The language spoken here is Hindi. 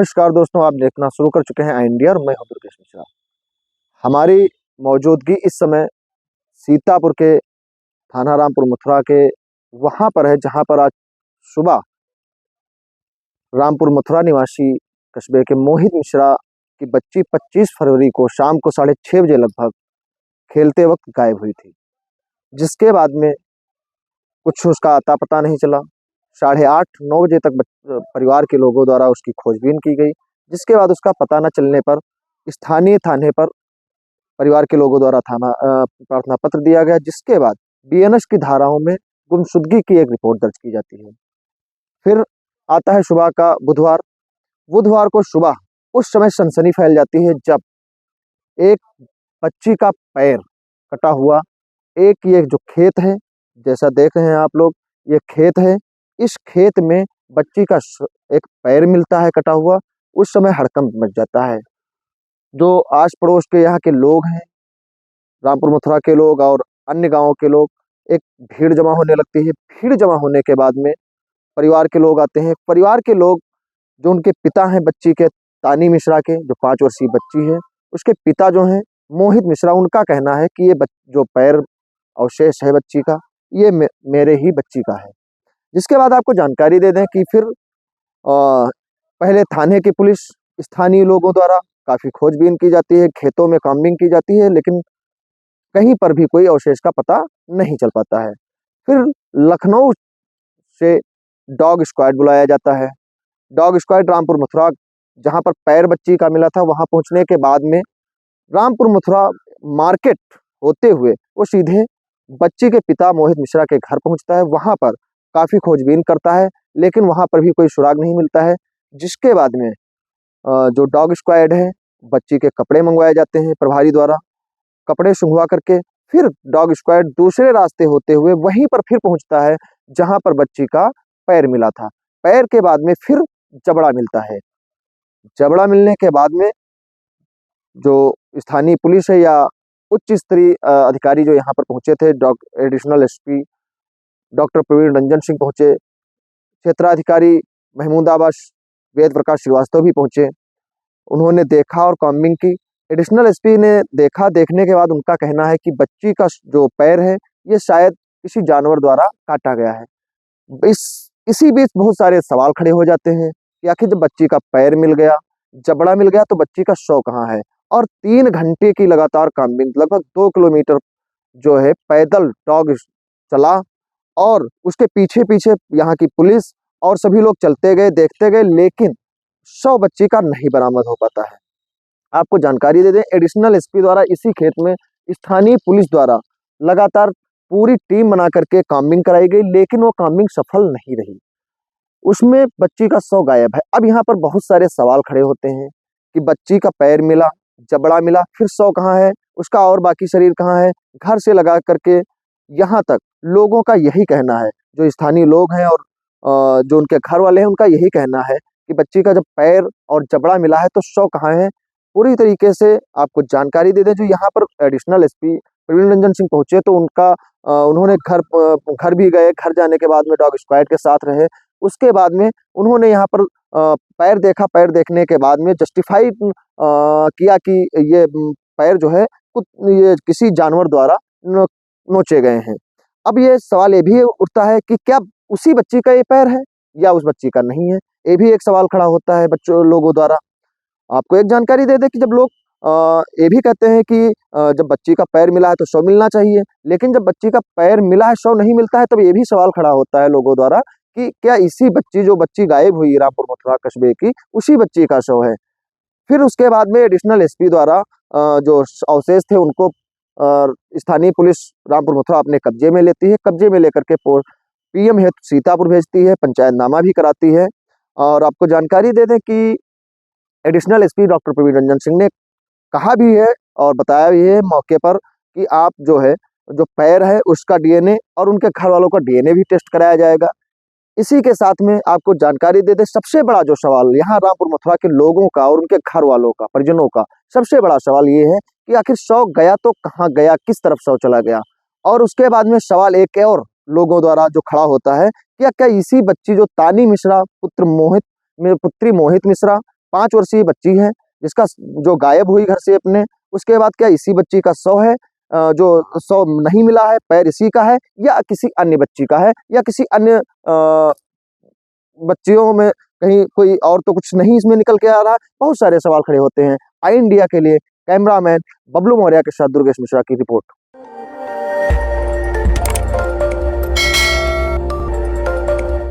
नमस्कार दोस्तों, आप देखना शुरू कर चुके हैं आई इंडिया और मैं हूं दुर्गेश मिश्रा। हमारी मौजूदगी इस समय सीतापुर के थाना रामपुर मथुरा के वहां पर है, जहां पर आज सुबह रामपुर मथुरा निवासी कस्बे के मोहित मिश्रा की बच्ची 25 फरवरी को शाम को 6:30 बजे लगभग खेलते वक्त गायब हुई थी, जिसके बाद में कुछ उसका अता पता नहीं चला। 8:30-9 बजे तक परिवार के लोगों द्वारा उसकी खोजबीन की गई, जिसके बाद उसका पता न चलने पर स्थानीय थाने पर परिवार के लोगों द्वारा प्रार्थना पत्र दिया गया, जिसके बाद बीएनएस की धाराओं में गुमशुदगी की एक रिपोर्ट दर्ज की जाती है। फिर आता है सुबह का बुधवार को सुबह उस समय सनसनी फैल जाती है जब एक बच्ची का पैर कटा हुआ, ये जो खेत है, जैसा देख रहे हैं आप लोग, ये खेत है। इस खेत में बच्ची का एक पैर मिलता है कटा हुआ। उस समय हड़कंप मच जाता है। जो आस पड़ोस के यहाँ के लोग हैं, रामपुर मथुरा के लोग और अन्य गांवों के लोग, एक भीड़ जमा होने लगती है। भीड़ जमा होने के बाद में परिवार के लोग आते हैं। परिवार के लोग जो उनके पिता हैं बच्ची के, तानी मिश्रा के, जो 5 वर्षीय बच्ची है, उसके पिता जो हैं मोहित मिश्रा, उनका कहना है कि ये जो पैर अवशेष है बच्ची का, ये मेरे ही बच्ची का है। जिसके बाद आपको जानकारी दे दें कि फिर पहले थाने की पुलिस, स्थानीय लोगों द्वारा काफी खोजबीन की जाती है, खेतों में कॉम्बिंग की जाती है, लेकिन कहीं पर भी कोई अवशेष का पता नहीं चल पाता है। फिर लखनऊ से डॉग स्क्वाड बुलाया जाता है। डॉग स्क्वाड रामपुर मथुरा, जहां पर पैर बच्ची का मिला था, वहां पहुंचने के बाद में रामपुर मथुरा मार्केट होते हुए वो सीधे बच्ची के पिता मोहित मिश्रा के घर पहुंचता है। वहां पर काफी खोजबीन करता है, लेकिन वहां पर भी कोई सुराग नहीं मिलता है। जिसके बाद में जो डॉग स्क्वाड है, बच्ची के कपड़े मंगवाए जाते हैं प्रभारी द्वारा। कपड़े सुंघवा करके फिर डॉग स्क्वाड दूसरे रास्ते होते हुए वहीं पर फिर पहुंचता है जहां पर बच्ची का पैर मिला था। पैर के बाद में फिर जबड़ा मिलता है। जबड़ा मिलने के बाद में जो स्थानीय पुलिस है या उच्च स्तरीय अधिकारी जो यहाँ पर पहुंचे थे, additional SP doctor Praveen Ranjan Singh पहुंचे, क्षेत्राधिकारी महमूदाबाद वेद प्रकाश श्रीवास्तव भी पहुंचे। उन्होंने देखा और कॉम्बिंग की। एडिशनल एसपी ने देखा, देखने के बाद उनका कहना है कि बच्ची का जो पैर है ये शायद किसी जानवर द्वारा काटा गया है। इसी बीच बहुत सारे सवाल खड़े हो जाते हैं कि आखिर जब बच्ची का पैर मिल गया, जबड़ा मिल गया, तो बच्ची का शव कहाँ है। और 3 घंटे की लगातार कॉम्बिंग, लगभग 2 किलोमीटर जो है पैदल डॉग चला और उसके पीछे पीछे यहाँ की पुलिस और सभी लोग चलते गए, देखते गए, लेकिन शव बच्ची का नहीं बरामद हो पाता है। आपको जानकारी दे दें, एडिशनल एसपी द्वारा इसी खेत में स्थानीय पुलिस द्वारा लगातार पूरी टीम बना करके कॉम्बिंग कराई गई, लेकिन वो कॉम्बिंग सफल नहीं रही। उसमें बच्ची का शव गायब है। अब यहाँ पर बहुत सारे सवाल खड़े होते हैं कि बच्ची का पैर मिला, जबड़ा मिला, फिर शव कहाँ है, उसका और बाकी शरीर कहाँ है। घर से लगा करके यहाँ तक लोगों का यही कहना है, जो स्थानीय लोग हैं और जो उनके घर वाले हैं, उनका यही कहना है कि बच्ची का जब पैर और जबड़ा मिला है तो शव कहाँ है। पूरी तरीके से आपको जानकारी दे दें, जो यहाँ पर एडिशनल एसपी प्रवीण रंजन सिंह पहुंचे तो उन्होंने घर भी गए। घर जाने के बाद में डॉग स्क्वाड के साथ रहे। उसके बाद में उन्होंने यहाँ पर पैर देखा। पैर देखने के बाद में जस्टिफाई किया कि ये पैर जो है ये किसी जानवर द्वारा नोचे गए हैं। अब ये सवाल ये भी उठता है कि क्या उसी बच्ची का ये पैर है या उस बच्ची का नहीं है। ये भी एक सवाल खड़ा होता है लोगों द्वारा। आपको एक जानकारी दे दे कि जब लोग ये भी कहते हैं कि जब बच्ची का पैर मिला है तो शव मिलना चाहिए, लेकिन जब बच्ची का पैर मिला है, शव नहीं मिलता है, तब ये भी सवाल खड़ा होता है लोगों द्वारा कि क्या इसी जो बच्ची गायब हुई रामपुर मथुरा कस्बे की, उसी बच्ची का शव है। फिर उसके बाद में एडिशनल एसपी द्वारा जो अवशेष थे उनको स्थानीय पुलिस रामपुर मथुरा अपने कब्जे में लेती है। कब्जे में लेकर के पीएम हेतु सीतापुर भेजती है, पंचायतनामा भी कराती है। और आपको जानकारी दे दें कि additional SP doctor Praveen Ranjan Singh ने कहा भी है और बताया भी है मौके पर कि आप जो पैर है उसका डीएनए और उनके घर वालों का डीएनए भी टेस्ट कराया जाएगा। इसी के साथ में आपको जानकारी दे दे, सबसे बड़ा जो सवाल यहाँ रामपुर मथुरा के लोगों का और उनके घर वालों का, परिजनों का सबसे बड़ा सवाल ये है कि आखिर शव गया तो कहाँ गया, किस तरफ शव चला गया। और उसके बाद में सवाल एक और लोगों द्वारा जो खड़ा होता है कि क्या इसी बच्ची जो तानी मिश्रा पुत्री मोहित मिश्रा 5 वर्षीय बच्ची है जिसका जो गायब हुई घर से अपने, उसके बाद क्या इसी बच्ची का शव है, जो शव नहीं मिला है, पैर इसी का है या किसी अन्य बच्ची का है या किसी अन्य बच्चियों में कहीं कोई और तो कुछ नहीं इसमें निकल के आ रहा। बहुत सारे सवाल खड़े होते हैं। आई इंडिया के लिए कैमरामैन बबलू मौर्य के साथ दुर्गेश मिश्रा की रिपोर्ट।